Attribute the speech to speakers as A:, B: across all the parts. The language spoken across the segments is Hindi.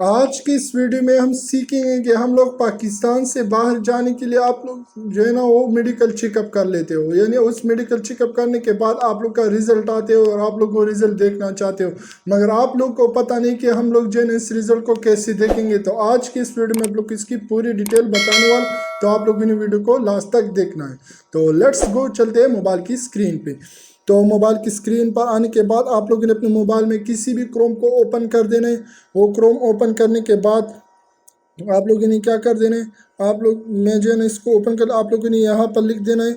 A: आज की इस वीडियो में हम सीखेंगे कि हम लोग पाकिस्तान से बाहर जाने के लिए आप लोग जो है ना वो मेडिकल चेकअप कर लेते हो, यानी उस मेडिकल चेकअप करने के बाद आप लोग का रिजल्ट आते हो और आप लोग वो रिजल्ट देखना चाहते हो, मगर आप लोग को पता नहीं कि हम लोग जो है ना इस रिजल्ट को कैसे देखेंगे। तो आज की इस वीडियो में आप लोग इसकी पूरी डिटेल बताने वाले, तो आप लोग इन वीडियो को लास्ट तक देखना है। तो लेट्स गो, चलते हैं मोबाइल की स्क्रीन पे। तो मोबाइल की स्क्रीन पर आने के बाद आप लोगों ने अपने मोबाइल में किसी भी क्रोम को ओपन कर देना है। वो क्रोम ओपन करने के बाद आप लोगों ने क्या कर देना है, आप लोग मैं जो है ना इसको ओपन कर, आप लोगों ने यहाँ पर लिख देना है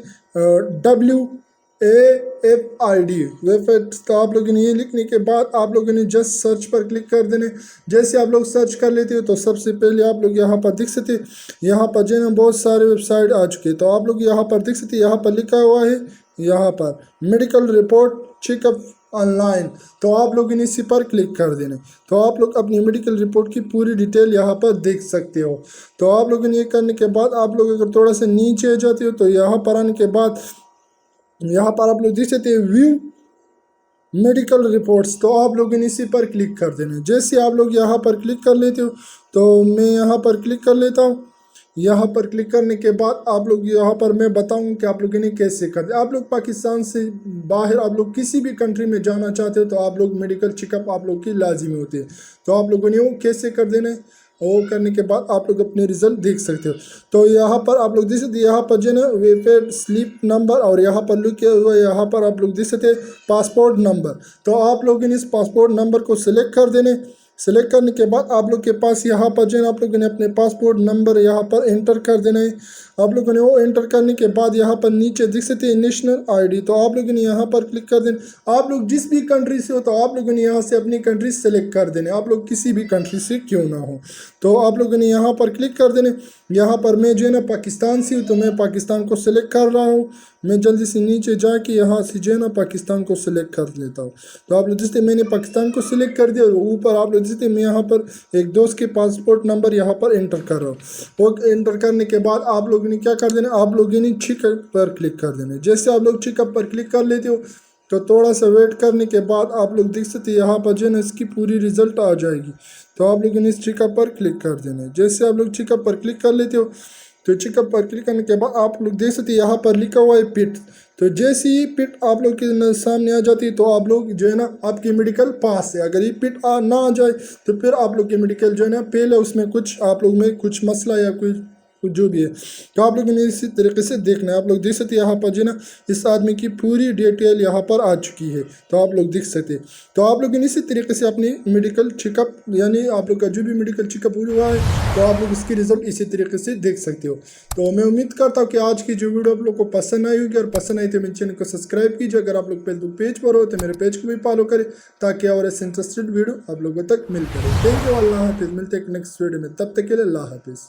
A: WAFID वेबसाइट। तो आप लोगों ने ये लिखने के बाद आप लोगों ने जस्ट सर्च पर क्लिक कर देना है। जैसे आप लोग सर्च कर लेते हो तो सबसे पहले आप लोग यहाँ पर दिख सकते, यहाँ पर जो है ना बहुत सारे वेबसाइट आ चुके हैं। तो आप लोग यहाँ पर दिख सकते, यहाँ पर लिखा हुआ है यहाँ पर मेडिकल रिपोर्ट चेकअप ऑनलाइन। तो आप लोग इसी पर क्लिक कर देना, तो आप लोग अपनी मेडिकल रिपोर्ट की पूरी डिटेल यहाँ पर देख सकते हो। तो आप लोगों ने ये करने के बाद आप लोग अगर थोड़ा सा नीचे आ जाते हो तो यहाँ पर आने के बाद यहाँ पर आप लोग देख सकते हैं व्यू मेडिकल रिपोर्ट्स। तो आप लोग इसी पर क्लिक कर देना। जैसे आप लोग यहाँ पर क्लिक कर लेते हो तो मैं यहाँ पर क्लिक कर लेता हूँ। यहाँ पर क्लिक करने के बाद आप लोग यहाँ पर मैं बताऊँ कि आप लोग इन्हें कैसे करते। आप लोग पाकिस्तान से बाहर आप लोग किसी भी कंट्री में जाना चाहते हो तो आप लोग मेडिकल चेकअप आप लोग की लाजिमी होती है। तो आप लोगों ने वो कैसे कर देना है, वो करने के बाद आप लोग अपने रिजल्ट देख सकते हो। तो यहाँ पर आप लोग देख सकते हैं, यहाँ पर जो है ना वेफेड स्लीप नंबर और यहाँ पर लिखा हुआ है, यहाँ पर आप लोग देख सकते हैं पासपोर्ट नंबर। तो आप लोग इस पासपोर्ट नंबर को सिलेक्ट कर देने। सेलेक्ट करने के बाद आप लोग के पास यहाँ पर जो है आप लोगों ने अपने पासपोर्ट नंबर यहाँ पर एंटर कर देना है। आप लोगों ने वो एंटर करने के बाद यहाँ पर नीचे दिख सकते हैं नेशनल आईडी। तो आप लोगों ने यहाँ पर क्लिक कर देना। आप लोग जिस भी कंट्री से हो तो आप लोगों ने यहाँ से अपनी कंट्री सेलेक्ट कर देने, आप लोग किसी भी कंट्री से क्यों ना हो। तो आप लोगों ने यहाँ पर क्लिक कर देने। यहाँ पर मैं जो है ना पाकिस्तान से हूँ तो मैं पाकिस्तान को सिलेक्ट कर रहा हूँ। मैं जल्दी से नीचे जाके यहाँ से जो है ना पाकिस्तान को सिलेक्ट कर लेता हूँ। तो आप लोग देखते मैंने पाकिस्तान को सिलेक्ट कर दिया। ऊपर आप लोग देखते मैं यहाँ पर एक दोस्त के पासपोर्ट नंबर यहाँ पर एंटर कर रहा हूँ। वो एंटर करने के बाद आप लोगों ने क्या कर देना, आप लोगों ने चेकअप पर क्लिक कर देना। जैसे आप लोग चेकअप पर क्लिक कर लेते हो तो थोड़ा सा वेट करने के बाद आप लोग देख सकते यहाँ पर जो है ना इसकी पूरी रिजल्ट आ जाएगी। तो आप लोगों ने इस चेकअप पर क्लिक कर देना। जैसे आप लोग चेकअप पर क्लिक कर लेते हो तो चेकअप पर क्लिक करने के बाद आप लोग देख सकते यहाँ पर लिखा हुआ है पिट। तो जैसे ही पिट आप लोग के सामने आ जाती है तो आप लोग जो है ना आपकी मेडिकल पास है। अगर ये पिट ना आ जाए तो फिर आप लोग की मेडिकल जो है ना पहले उसमें कुछ आप लोग में कुछ मसला या कुछ जो भी है। तो आप लोग ने इसी तरीके से देखना है। आप लोग देख सकते हैं यहाँ पर जो ना इस आदमी की पूरी डिटेल यहाँ पर आ चुकी है। तो आप लोग देख सकते हैं। तो आप लोग इसी तरीके से अपनी मेडिकल चेकअप यानी आप लोग का जो भी मेडिकल चेकअप हुआ है तो आप लोग इसकी रिजल्ट इसी तरीके से देख सकते हो। तो मैं उम्मीद करता हूँ कि आज की जो वीडियो आप लोग को पसंद आई होगी, और पसंद आई तो मेरे चैनल को सब्सक्राइब कीजिए। अगर आप लोग पहले पेज पर हो तो मेरे पेज को भी फॉलो करें ताकि और ऐसे इंटरेस्टेड वीडियो आप लोगों तक मिल करे। थैंक यू, अल्लाह हाफिज़। मिलते हैं नेक्स्ट वीडियो में, तब तक के लिए अल्लाह हाफिज़।